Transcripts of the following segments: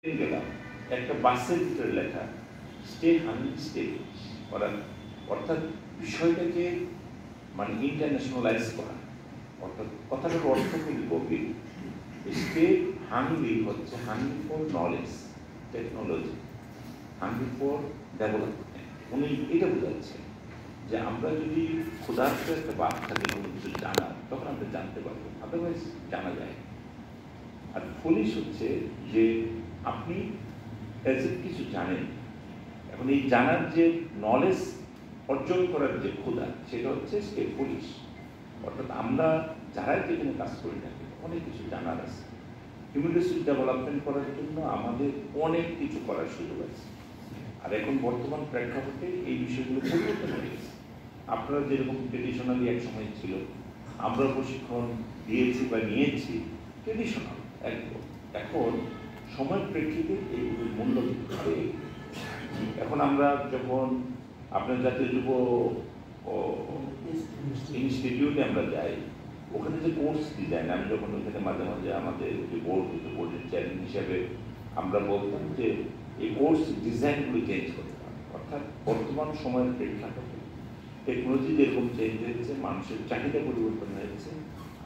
গেলাম একটা বাসের ভিতরে লেখা স্টে হাঙ্গি স্টে অর্থাৎ বিষয়টাকে মানে ইন্টারন্যাশনালাইজ করা, অর্থাৎ কথাটার অর্থ খুবই গভীর। স্টে হাঙ্গি হচ্ছে hungry for knowledge, technology, hungry for development. উনি এটা বোঝাচ্ছেন যে আমরা যদি ক্ষুধার্ত একটা বাদ থাকে কোনো কিছু জানার, তখন আমরা জানতে পারবো, আদারওয়াইজ জানা যায়। আর পুলিশ হচ্ছে যে আপনি কিছু জানেন, এখন এই জানার যে নলেজ অর্জন করার যে ক্ষুধা, সেটা হচ্ছে সে পুলিশ। অর্থাৎ আমরা যারাই যেখানে কাজ করি না অনেক কিছু জানার আছে। হিউম্যান রিসোর্স ডেভেলপমেন্ট করার জন্য আমাদের অনেক কিছু করার সুযোগ আছে। আর এখন বর্তমান প্রেক্ষাপটে এই বিষয়গুলো পরিবর্তন হয়ে গেছে। আপনারা যেরকম ট্রেডিশনালি এক সময় ছিল, আমরা প্রশিক্ষণ দিয়েছি বা নিয়েছি ট্রেডিশনাল একদম। এখন সময়ের প্রেক্ষিতে এইগুলোর মূল্য হবে। এখন আমরা যখন আপনার জাতীয় যুব ইনস্টিটিউটে আমরা যাই, ওখানে যে কোর্স ডিজাইন, আমি যখন ওখানে মাঝে মাঝে আমাদের যে বোর্ডের চেয়ারম্যান হিসাবে আমরা বলতাম যে এই কোর্স ডিজাইনগুলো চেঞ্জ করতে হবে। অর্থাৎ বর্তমান সময়ের প্রেক্ষাপটে টেকনোলজি যেরকম চেঞ্জ হয়েছে, মানুষের চাহিদা পরিবর্তন হয়েছে,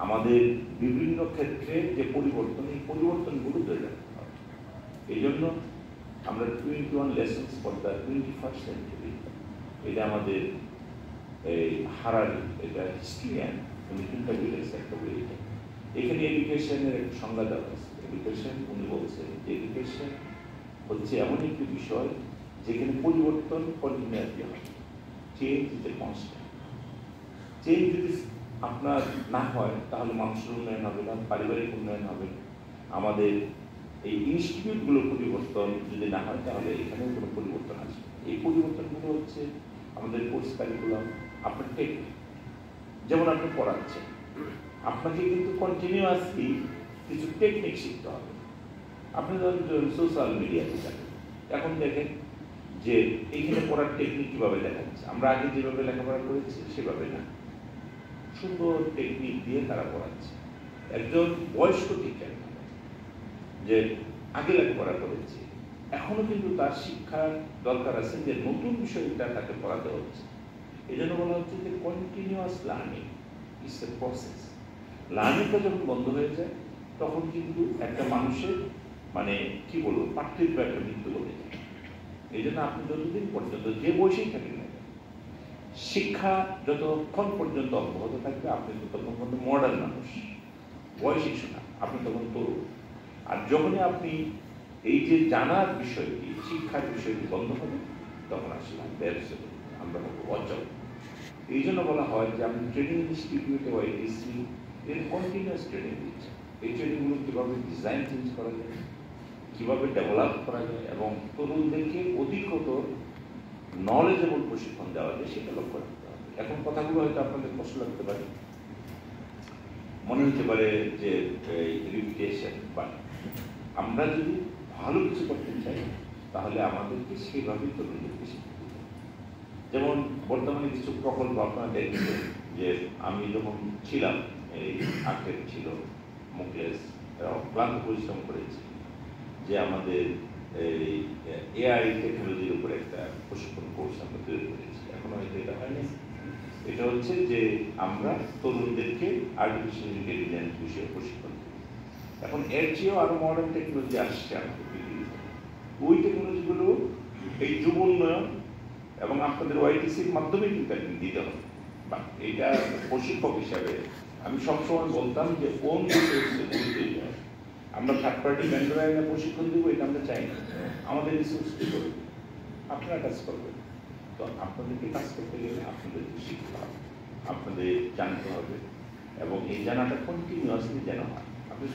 আমাদের বিভিন্ন ক্ষেত্রে যে পরিবর্তন, এই পরিবর্তনগুলো ধরে রাখতে হবে। এই জন্য আমরা 21 lessons for the 21st century, এটা আমাদের এই হারার, এটা হিস্ট্রিয়ান উনি কিন্তু লিখেছে একটা বই। এটা এখানে এডুকেশনের একটা সংজ্ঞা দেওয়া আছে। এডুকেশন উনি বলছেন যে এডুকেশন হচ্ছে এমন একটি বিষয় যেখানে পরিবর্তন কন্টিনিউয়াসলি হয়, change is a constant. Change যদি আপনার না হয় তাহলে মানুষের উন্নয়ন হবে না, পারিবারিক উন্নয়ন হবে না। আমাদের এই ইনস্টিটিউটগুলোর পরিবর্তন যদি না হয় তাহলে এখানেও কোনো পরিবর্তন আসবে। এই পরিবর্তনগুলো হচ্ছে আমাদের কোর্স কারিকুলাম, আপনার টেকনিক, যেমন আপনি পড়াচ্ছেন, আপনাকে কিন্তু কন্টিনিউয়াসলি কিছু টেকনিক শিখতে হবে। আপনি ধরুন সোশ্যাল মিডিয়াতে যাবেন, এখন দেখেন যে এইখানে পড়ার টেকনিক কীভাবে দেখাচ্ছে। আমরা আগে যেভাবে লেখাপড়া করেছি সেভাবে না, সুন্দর টেকনিক দিয়ে তারা পড়াচ্ছে। একজন বয়স্ক টিচার যে আগে লেখাপড়া করেছে, এখনো কিন্তু তার শিক্ষার দরকার আছে, যে নতুন বিষয়টা তাকে পড়াতে হচ্ছে। এই জন্য বলা হচ্ছে যে continuous learning is a process. লার্নিংটা যখন বন্ধ হয়ে যায় তখন কিন্তু একটা মানুষের মানে কি বলবো, পার্থিব একটা মৃত্যু ঘটে যায়। এই জন্য আপনি যতদিন পর্যন্ত যে বয়সেই থাকেন না, শিক্ষা যতক্ষণ পর্যন্ত অব্যাহত থাকবে আপনি ততক্ষণ পর্যন্ত মডার্ন মানুষ, বয়সিক শোনা, আপনি তখন তরুণ। আর যখনই আপনি এই যে জানার বিষয়টি, শিক্ষার বিষয়টি বন্ধ হবে, তখন আসলে আমরা হবো অচল। এই জন্য বলা হয় যে আপনি ট্রেনিং ইনস্টিটিউটে ওয়াইটিসি এর কন্টিনিউয়াস ট্রেনিং দিচ্ছে। এই ট্রেনিংগুলো কীভাবে ডিজাইন চেঞ্জ করা যায়, কীভাবে ডেভেলপ করা যায় এবং তরুণদেরকে অধিকতর নলেজেবল প্রশিক্ষণ দেওয়া যায়, সেটা লক্ষ্য রাখতে হবে। এখন কথাগুলো হয়তো আপনাদের কষ্ট লাগতে পারে, মনে হতে পারে যে রিপিটেশন, বাট আমরা যদি ভালো কিছু করতে চাই তাহলে আমাদেরকে সেইভাবেই তরুণদেরকে শিখতে হবে। যেমন বর্তমানে কিছু প্রকল্প আপনারা দেখবেন যে আমি যখন ছিলাম, এই আর্টের ছিল মুকলেশ, ক্লান্ত পরিশ্রম করেছি যে আমাদের এই এআই টেকনোলজির উপরে একটা প্রশিক্ষণ কোর্স আমরা তৈরি করেছি। এখন হয়তো এটা হয়নি। এটা হচ্ছে যে আমরা তরুণদেরকে আর্টিফিশিয়াল ইন্টেলিজেন্স বিষয়ে প্রশিক্ষণ দিই। এখন এর চেয়েও আরো মডার্ন টেকনোলজি আসছে আমাদের পৃথিবীতে। ওই টেকনোলজিগুলো এই যুব উন্নয়ন এবং আপনাদের ওয়াইটিসির মাধ্যমে কিন্তু একদিন দিতে হবে। বা এটা প্রশিক্ষক হিসাবে আমি সবসময় বলতাম যে কোন বিষয়ে আমরা থার্ড পার্টি ভেন্ডর আইনে প্রশিক্ষণ দেবো, এটা আমরা চাই না। আমাদের রিসোর্স করবে, আপনারা কাজ করবেন। তো আপনাদেরকে কাজ করতে গেলে আপনাদেরকে শিখতে হবে, আপনাদের জানতে হবে এবং এই জানাটা কন্টিনিউয়াসলি যেন হয়। আপনি